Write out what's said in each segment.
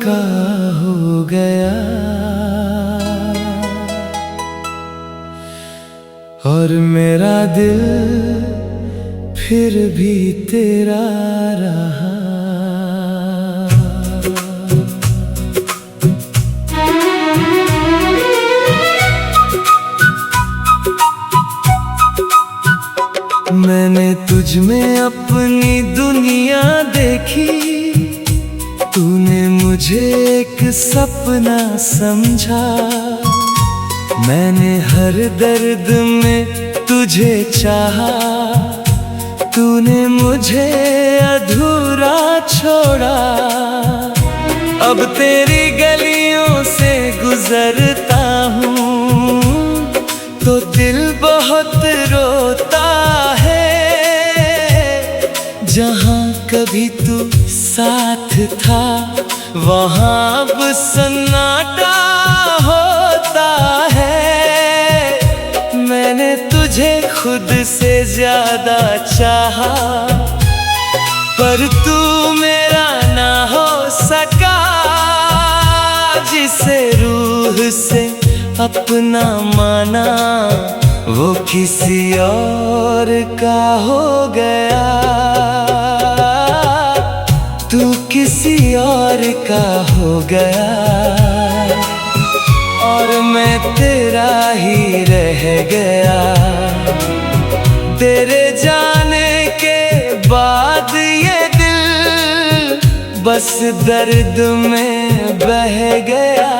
का हो गया और मेरा दिल फिर भी तेरा रहा। मैंने तुझ में अपनी दुनिया देखी, तूने मुझे एक सपना समझा। मैंने हर दर्द में तुझे चाहा, तूने मुझे अधूरा छोड़ा। अब तेरी गलियों से गुजरता हूँ तो दिल बहुत रोता है। जहाँ कभी तू साथ था वहाँ अब सन्नाटा होता है। मैंने तुझे खुद से ज्यादा चाहा, पर तू मेरा ना हो सका। जिसे रूह से अपना माना वो किसी और का हो गया। तू किसी और का हो गया और मैं तेरा ही रह गया। तेरे जाने के बाद ये दिल बस दर्द में बह गया।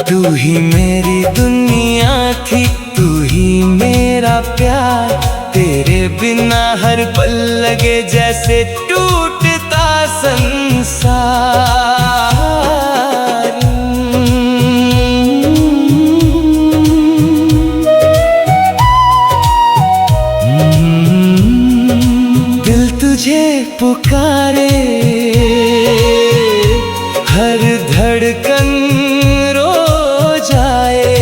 तू ही मेरी दुनिया थी, तू ही मेरा प्यार। तेरे बिना हर पल लगे जैसे टूटता संसार। दिल तुझे पुकारे, हर धड़कन रो जाए।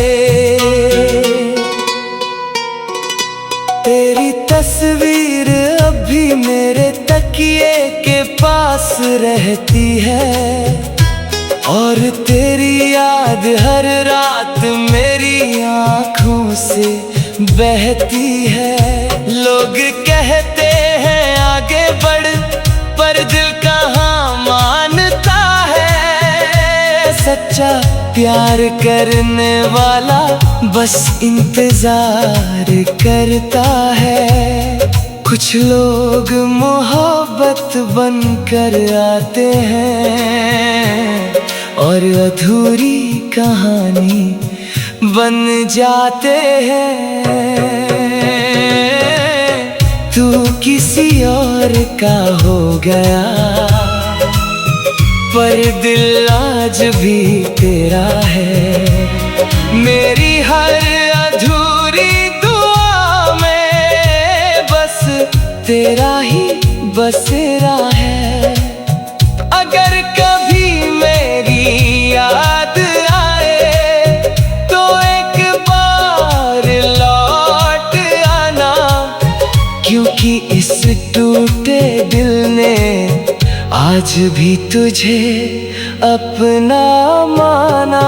तेरी तस्वीर अभी मेरे तकिए के पास रहती है और तेरी याद हर रात मेरी आँखों से बहती है। लोग कहते हैं आगे बढ़, पर दिल कहाँ मानता है। सच्चा प्यार करने वाला बस इंतजार करता है। कुछ लोग मोहब्बत बनकर आते हैं और अधूरी कहानी बन जाते हैं। तू किसी और का हो गया पर दिल आज भी तेरा है। मेरी हर अधूरी दुआ में बस तेरा ही बसेरा है। अगर कभी मेरी याद आए तो एक बार लौट आना, क्योंकि इस टूटे दिल ने आज भी तुझे अपना माना।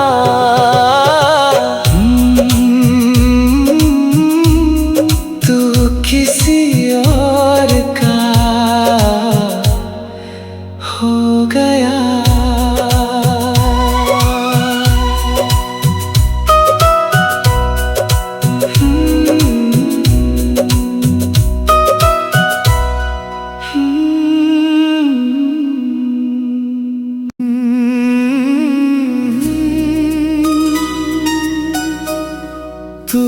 तू किसी और का हो गया। तू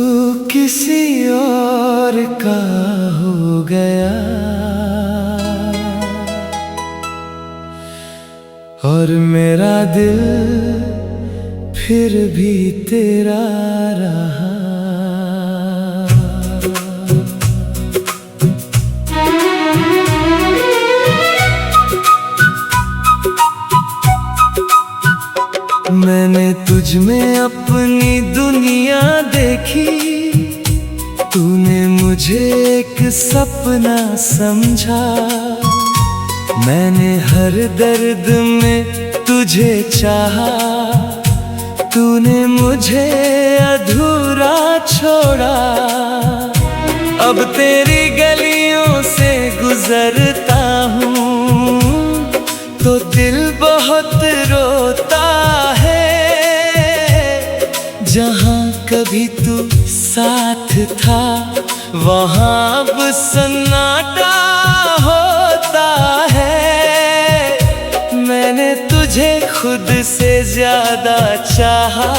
किसी और का हो गया और मेरा दिल फिर भी तेरा रहा। मैंने तुझ में अपनी दुनिया देखी, तूने मुझे एक सपना समझा। मैंने हर दर्द में तुझे चाहा, तूने मुझे अधूरा छोड़ा। अब तेरी गलियों से गुजरता हूँ तो दिल बहुत रोता है। जहाँ कभी तू साथ था वहाँ अब सन्नाटा होता है। मैंने तुझे खुद से ज्यादा चाहा,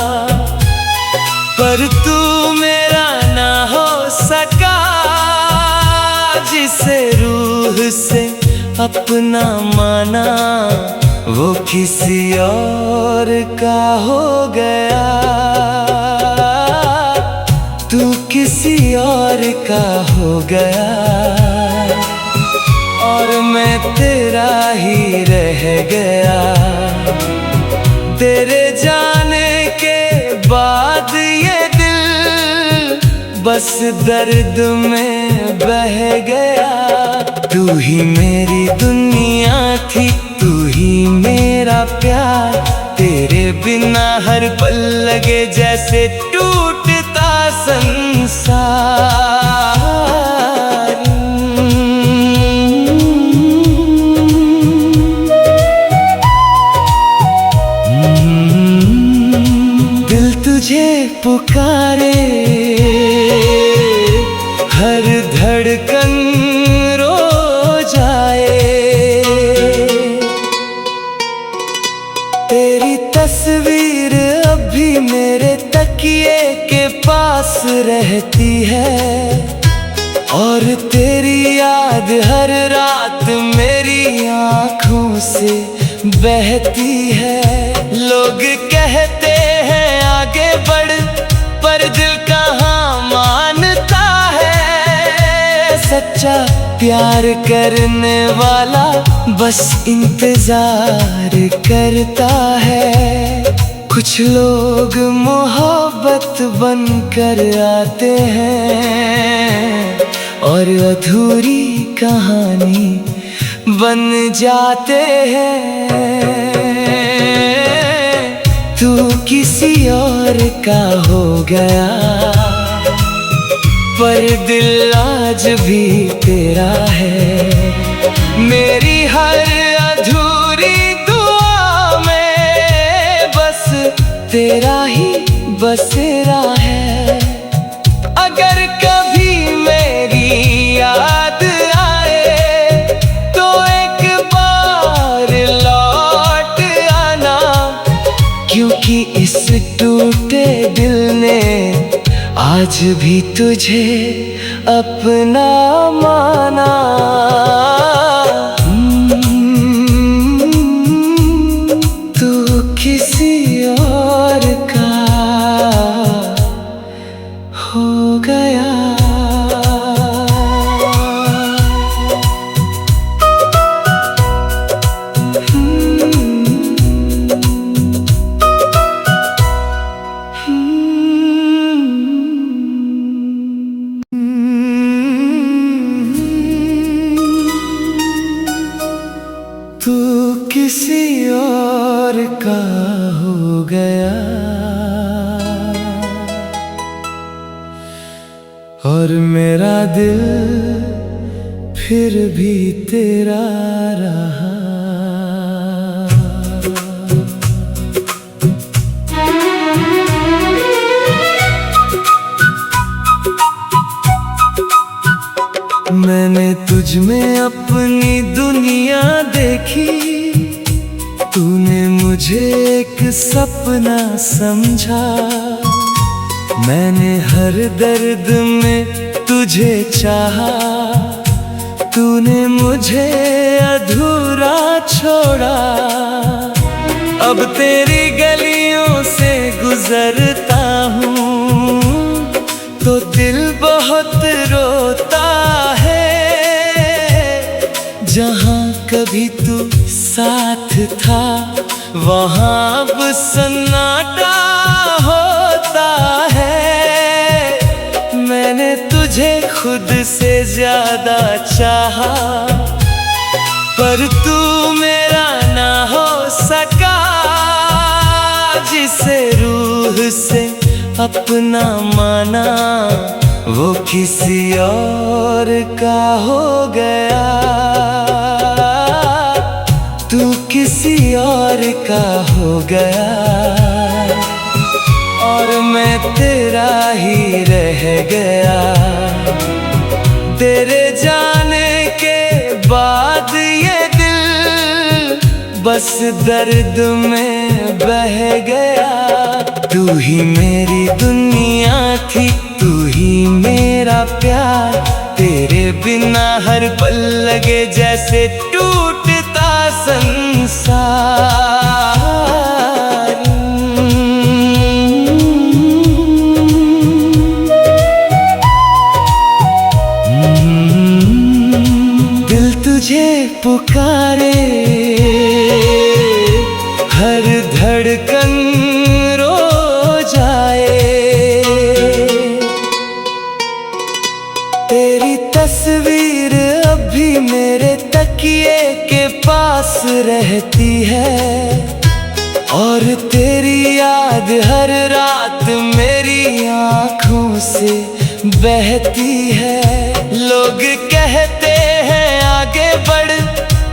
पर तू मेरा ना हो सका। जिसे रूह से अपना माना वो किसी और का हो गया। तू किसी और का हो गया और मैं तेरा ही रह गया। तेरे जाने के बाद ये दिल बस दर्द में बह गया। तू ही मेरी दुनिया थी, तू ही मेरा प्यार। तेरे बिना हर पल लगे जैसे टूटता संसार। दिल तुझे पुकारे, हर धड़कन रो जाए। तेरी तस्वीर अभी मेरे तकिए के पास रहती है और तेरी याद हर रात मेरी आँखों से बहती है। लोग कहते हैं आगे बढ़, पर दिल कहाँ मानता है। सच्चा प्यार करने वाला बस इंतजार करता है। कुछ लोग मोहब्बत बनकर आते हैं और अधूरी कहानी बन जाते हैं। तू किसी और का हो गया, पर दिल आज भी तेरा है। मेरी हर अधूरी दुआ में बस तेरा ही बसेरा है। अगर कभी मेरी याद आए तो एक बार लौट आना, क्योंकि इस टूटे दिल ने आज भी तुझे अपना माना। तू किसी और का हो गया। तू किसी और का हो गया और मेरा दिल फिर भी तेरा रहा। मैंने तुझ में अपनी दुनिया देखी, तूने मुझे एक सपना समझा। मैंने हर दर्द में तुझे चाहा, तूने मुझे अधूरा छोड़ा। अब तेरी गलियों से गुजरता हूँ तो दिल बहुत रोता है। जहाँ कभी तू साथ था वहाँ अब सन्नाटा होता है। मैंने तुझे खुद से ज्यादा चाहा, पर तू मेरा ना हो सका, जिसे रूह से अपना माना वो किसी और का हो गया। तू किसी और का हो गया और मैं तेरा ही रह गया। तेरे जाने के बाद ये दिल बस दर्द में बह गया। तू ही मेरी दुनिया थी, तू ही मेरा प्यार। तेरे बिना हर पल लगे जैसे टूटता संसार। दिल तुझे पुकारे, हर धड़कन रो जाए। तेरी तस्वीर अभी मेरे तकिए के पास रहती है और तेरी याद हर रात मेरी आँखों से बहती है। लोग कहते हैं आगे बढ़,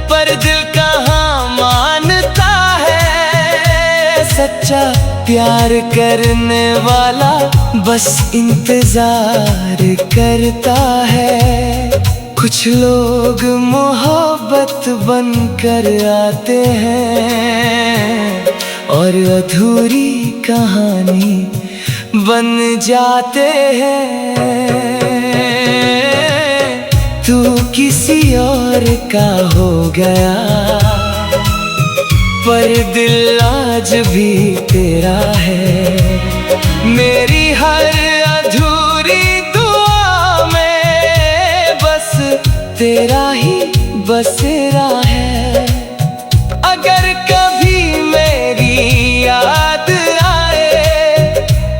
पर दिल कहाँ मानता है। सच्चा प्यार करने वाला बस इंतजार करता है। कुछ लोग मोहब्बत बनकर आते हैं और अधूरी कहानी बन जाते हैं। तू किसी और का हो गया, पर दिल आज भी तेरा है। मेरी हर अधूरी दुआ में बस तेरा ही बसेरा है। अगर कभी मेरी याद आए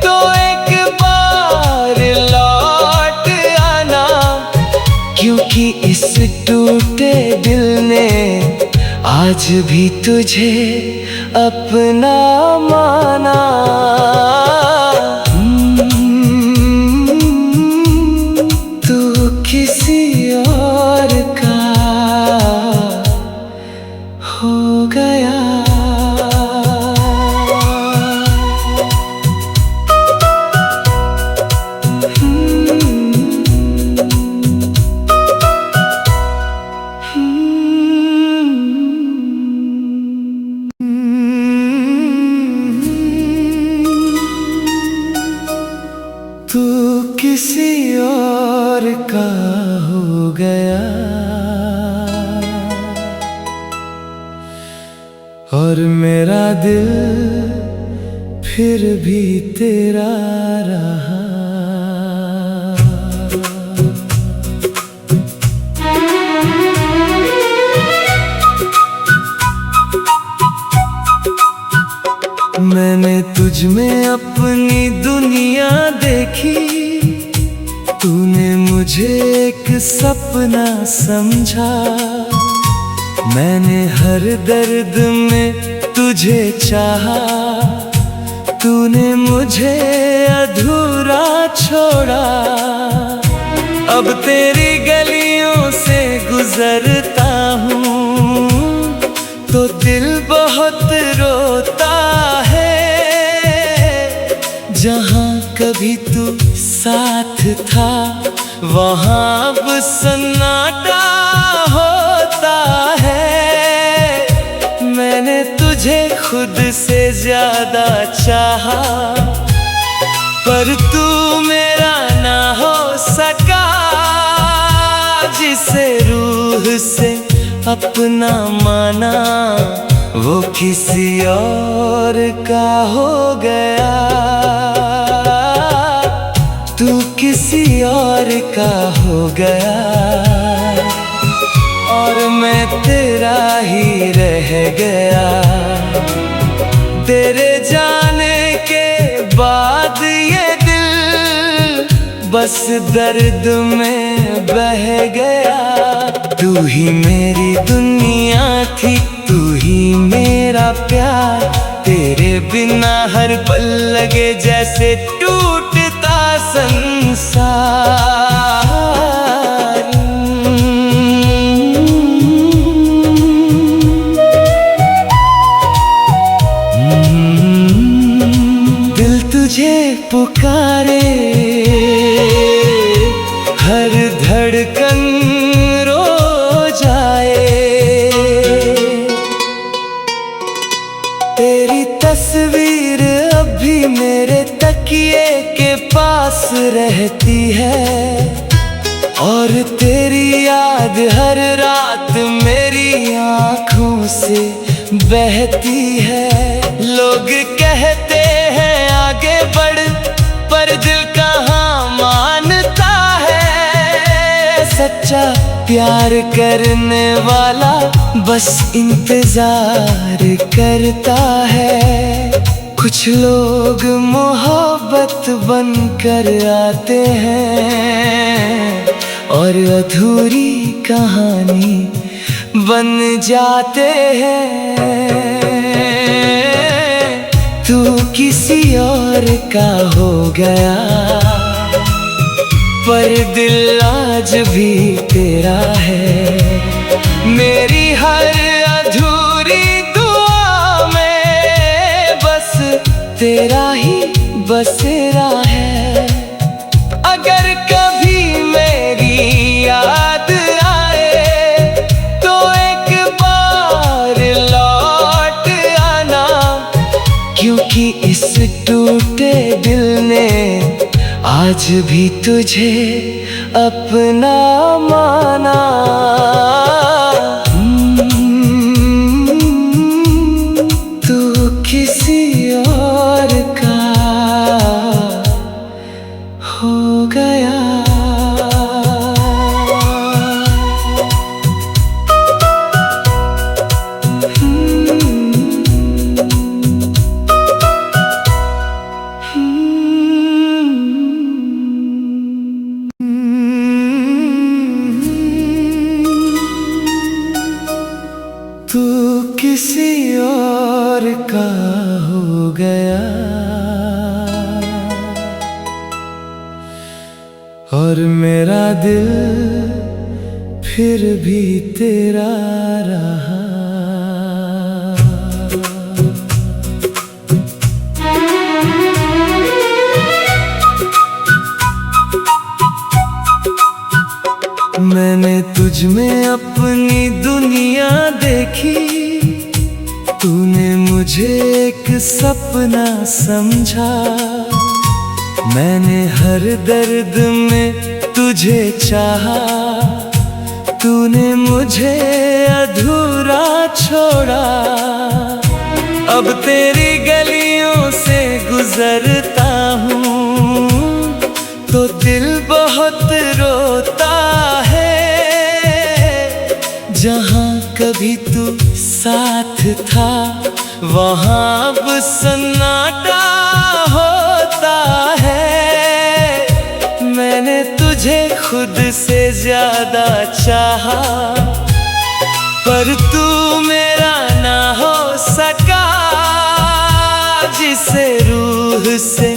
तो एक बार लौट आना, क्योंकि इस टूटे दिल ने आज भी तुझे अपना माना। तू किसी और का हो गया। तू किसी और का हो गया और मेरा दिल फिर भी तेरा रहा। मैंने तुझ में अपनी दुनिया देखी, तूने मुझे एक सपना समझा। मैंने हर दर्द में तुझे चाहा, तूने मुझे अधूरा छोड़ा। अब तेरी गलियों से गुजरता हूँ तो दिल बहुत रोता है। जहाँ कभी तू साथ था वहाँ अब सन्नाटा होता है। मैंने तुझे खुद से ज्यादा चाहा, पर तू मेरा ना हो सका। जिसे रूह से अपना माना वो किसी और का हो गया। तू किसी और का हो गया और मैं तेरा ही रह गया। तेरे जाने के बाद ये दिल बस दर्द में बह गया। तू ही मेरी दुनिया थी तू ही मेरा प्यार। तेरे बिना हर पल लगे जैसे टूटता संसार। दिल तुझे पुकारे, हर धड़कन रो जाए। तेरी तस्वीर अभी मेरे तकिए के पास रहती है, और तेरी याद हर रात मेरी आँखों से बहती है। लोग कहते हैं आगे बढ़, पर दिल कहाँ मानता है। सच्चा प्यार करने वाला बस इंतजार करता है। कुछ लोग मोहब्बत बनकर आते हैं, और अधूरी कहानी बन जाते हैं। तू किसी और का हो गया, पर दिल आज भी तेरा है। मेरी हर अधूरी दुआ में बस तेरा ही बसेरा है। अगर कभी मेरी याद आए तो एक बार लौट आना, क्योंकि इस टूटे दिल ने आज भी तुझे अपना माना। तू किसी और का हो गया। तू किसी और का हो गया, और मेरा दिल फिर भी तेरा रहा। मैंने तुझ में अपनी दुनिया देखी, तूने मुझे एक सपना समझा। मैंने हर दर्द में तुझे चाहा, तूने मुझे अधूरा छोड़ा। अब तेरी गलियों से गुजरता हूँ तो दिल बहुत रोता है। जहाँ कभी तू साथ था वहाँ अब सन्नाटा होता है। मैंने तुझे खुद से ज्यादा चाहा, पर तू मेरा ना हो सका। जिसे रूह से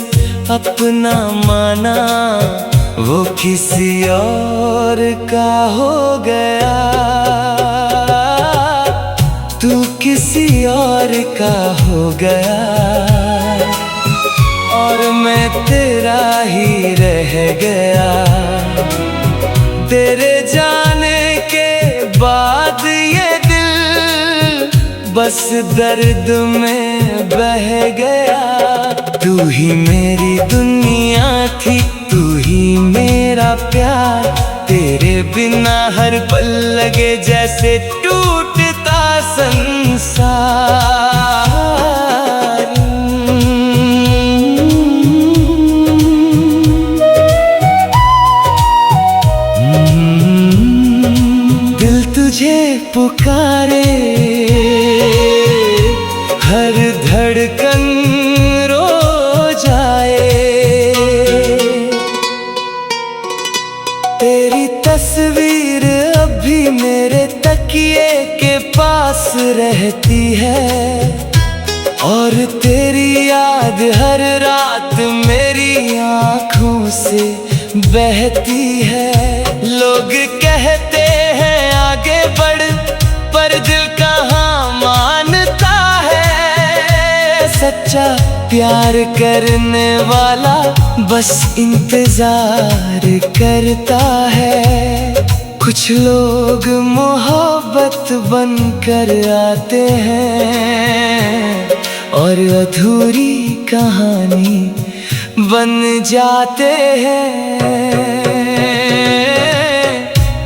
अपना माना वो किसी और का हो गया। तू किसी और का हो गया, और मैं तेरा ही रह गया। तेरे जाने के बाद ये दिल बस दर्द में बह गया। तू ही मेरी दुनिया थी, तू ही मेरा प्यार। तेरे बिना हर पल लगे जैसे टूटता संसार। दिल तुझे पुकारे, हर धड़कन रो जाए। तेरी तस्वीर अभी मेरे तकिए के पास रहती है, और तेरी याद हर रात मेरी आँखों से बहती है। लोग कहते हैं आगे बढ़, पर दिल कहाँ मानता है। सच्चा प्यार करने वाला बस इंतजार करता है। कुछ लोग मोहब्बत बनकर आते हैं, और अधूरी कहानी बन जाते हैं।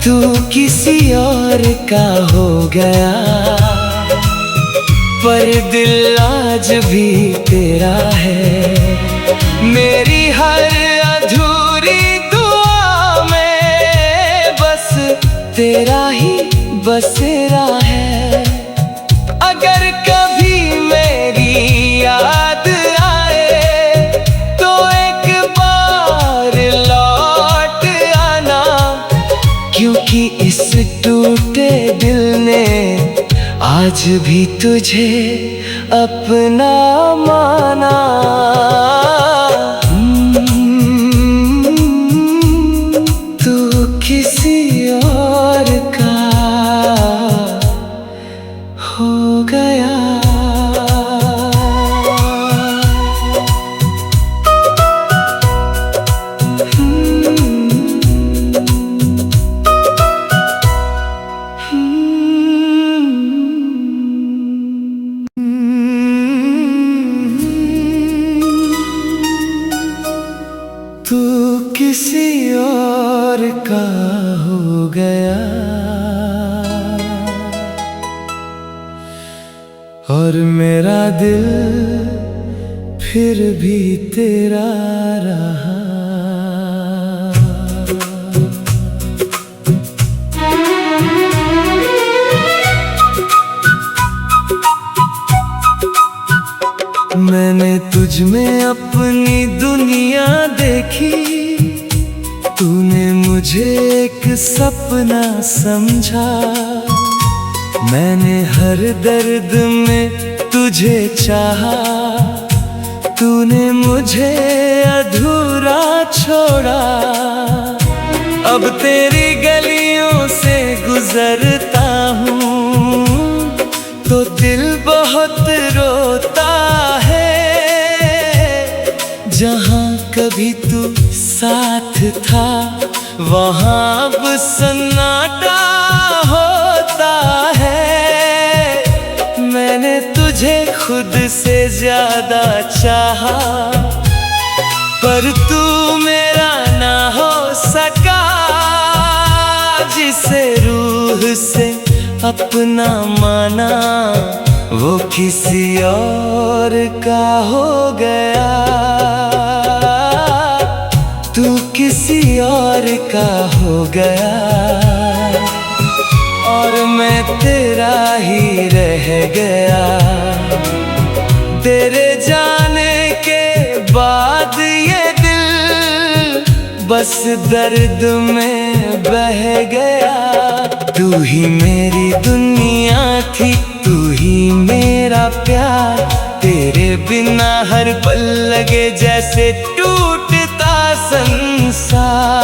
तू किसी और का हो गया, पर दिल आज भी तेरा है। मेरी हर अधूरी दुआ में बस तेरा ही बसेरा है। अगर कभी मेरी याद आए तो एक बार लौट आना, क्योंकि इस टूटे दिल ने आज भी तुझे अपना माना। तू किसी और का हो गया। तू किसी और का हो गया, और मेरा दिल फिर भी तेरा रहा। मैंने तुझ में अपनी दुनिया देखी, तूने मुझे एक सपना समझा। मैंने हर दर्द में तुझे चाहा, तूने मुझे अधूरा छोड़ा। अब तेरी गलियों से गुजरता हूँ तो दिल बहुत रोता है। जहाँ कभी तू साथ था वहाँ अब सन्नाटा होता है। मैंने तुझे खुद से ज्यादा चाहा, पर तू मेरा ना हो सका। जिसे रूह से अपना माना वो किसी और का हो गया। तू किसी और का हो गया, और मैं तेरा ही रह गया। तेरे जाने के बाद ये दिल बस दर्द में बह गया। तू ही मेरी दुनिया थी, तू ही मेरा प्यार। तेरे बिना हर पल लगे जैसे टूटता संसार।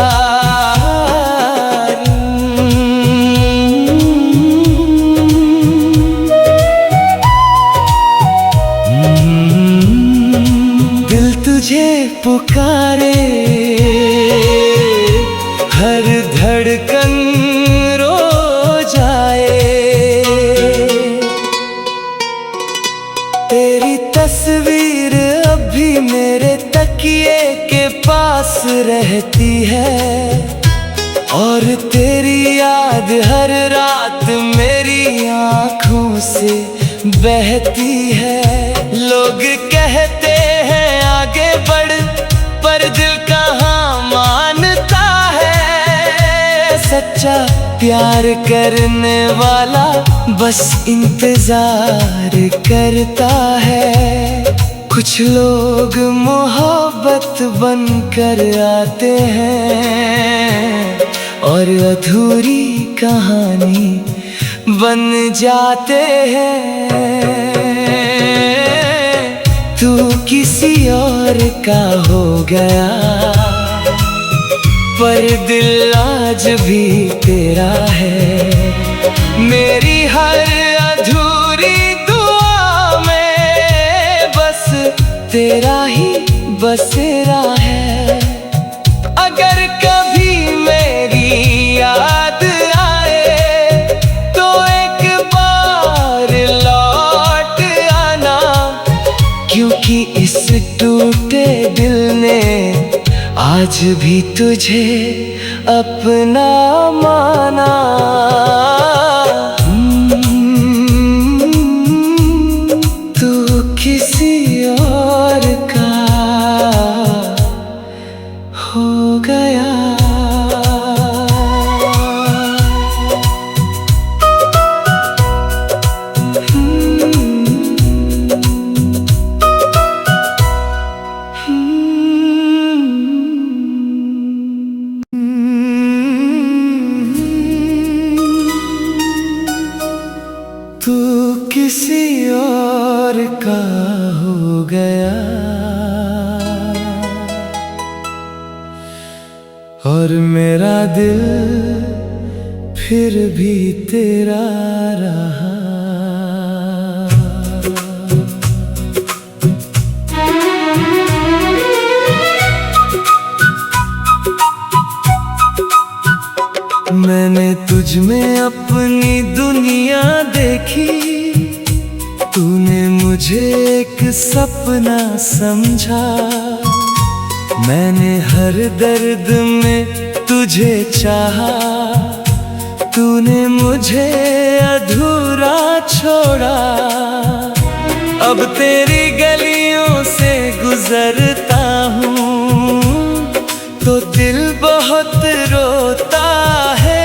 दिल तुझे पुकारे, हर धड़कन रो जाए। तेरी तस्वीर अभी मेरे तकिए के पास रहती है, और तेरी याद हर रात मेरी आँखों से बहती है। लोग कहते हैं आगे बढ़, पर दिल कहाँ मानता है। सच्चा प्यार करने वाला बस इंतजार करता है। कुछ लोग मोहब्बत बनकर आते हैं, और अधूरी कहानी बन जाते हैं। तू किसी और का हो गया, पर दिल आज भी तेरा है। मेरी हर अधूरी दुआ में बस तेरा ही बसेरा है। अगर कभी मेरी याद आए तो एक बार लौट आना, क्योंकि इस टूटे दिल ने आज भी तुझे अपना माना। तू किसी और का हो गया। तू किसी और का हो गया, और मेरा दिल फिर भी तेरा रहा। मैंने तुझ में अपनी दुनिया देखी, तूने मुझे एक सपना समझा। मैंने हर दर्द में तुझे चाहा, तूने मुझे अधूरा छोड़ा। अब तेरी गलियों से गुजरता हूँ तो दिल बहुत रोता है।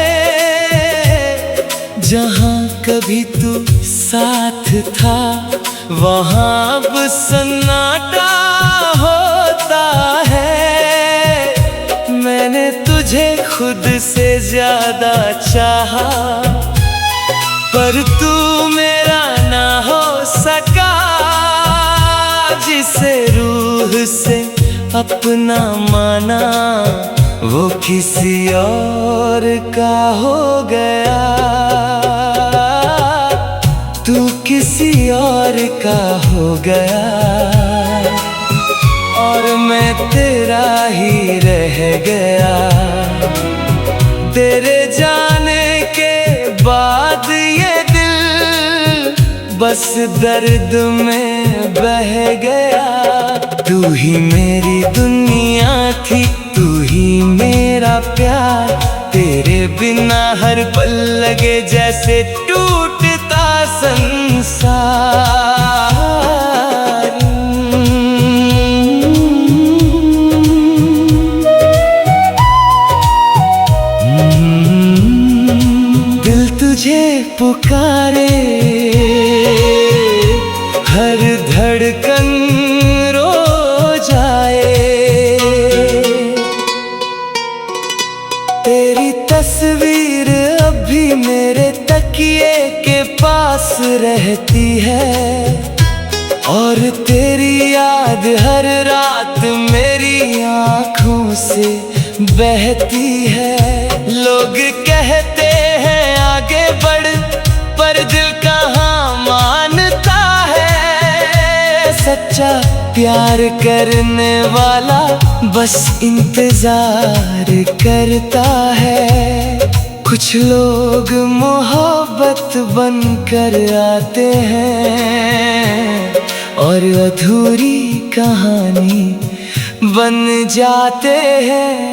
जहाँ कभी तू साथ था वहाँ अब सन्नाटा होता है। मैंने तुझे खुद से ज्यादा चाहा, पर तू मेरा ना हो सका। जिसे रूह से अपना माना वो किसी और का हो गया। तू किसी और का हो गया, और मैं तेरा ही रह गया। तेरे जाने के बाद ये दिल बस दर्द में बह गया। तू ही मेरी दुनिया थी, तू ही मेरा प्यार। तेरे बिना हर पल लगे जैसे टूटता संसार। दिल तुझे पुकारे, हर धड़कन रो जाए। तेरी तस्वीर अभी मेरे तकिए के पास रहती है, और तेरी याद हर रात मेरी आँखों से बहती है। लोग कहते हैं आगे बढ़, पर दिल कहाँ मानता है। सच्चा प्यार करने वाला बस इंतजार करता है। कुछ लोग मोहब्बत बनकर आते हैं, और अधूरी कहानी बन जाते हैं।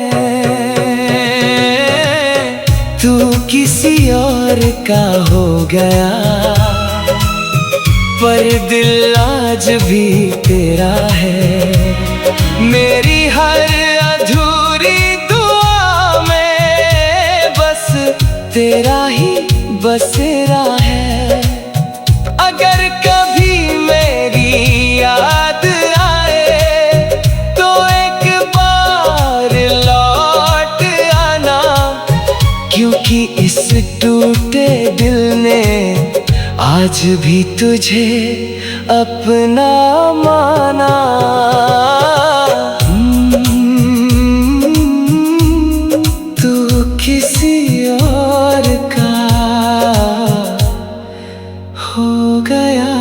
तू किसी और का हो गया, पर दिल आज भी तेरा है। मेरी हर अधूरी दुआ में बस तेरा ही बसेरा है। अगर कभी मेरी याद आए तो एक बार लौट आना, की इस टूटे दिल ने आज भी तुझे अपना माना। तू किसी और का हो गया।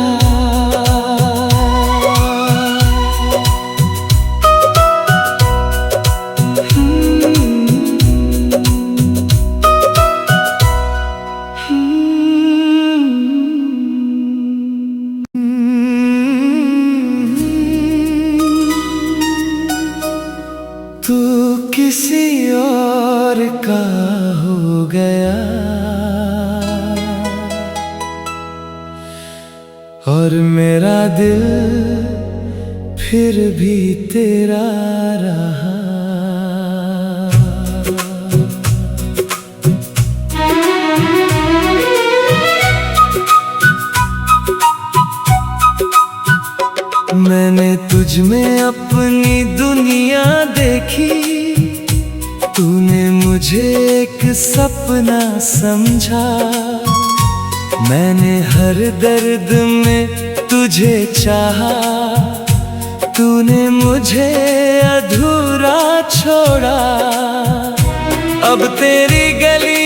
तू किसी और का हो गया और मेरा दिल फिर भी तेरा रहा। मैंने तुझ में अपनी दुनिया देखी, तूने मुझे एक सपना समझा। मैंने हर दर्द में तुझे चाहा, तूने मुझे अधूरा छोड़ा। अब तेरी गली